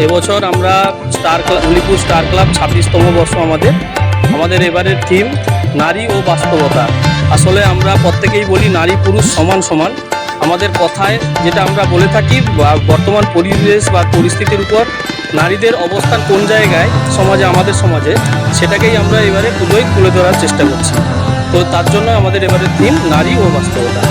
এবছর আমরা Ulipur star club 26তম বর্ষ আমাদের এবারের থিম নারী ও বাস্তবতা। আসলে আমরা প্রত্যেকেই বলি নারী পুরুষ সমান সমান। আমাদের কথায় যেটা আমরা বলে থাকি, বর্তমান পরিবেশ বা পরিস্থিতির উপর নারীদের অবস্থান কোন জায়গায় আমাদের সমাজে, সেটাকেই আমরা এবারে পুজোয় তুলে ধরার চেষ্টা করছি। তো তার জন্য আমাদের এবারের থিম নারী ও বাস্তবতা।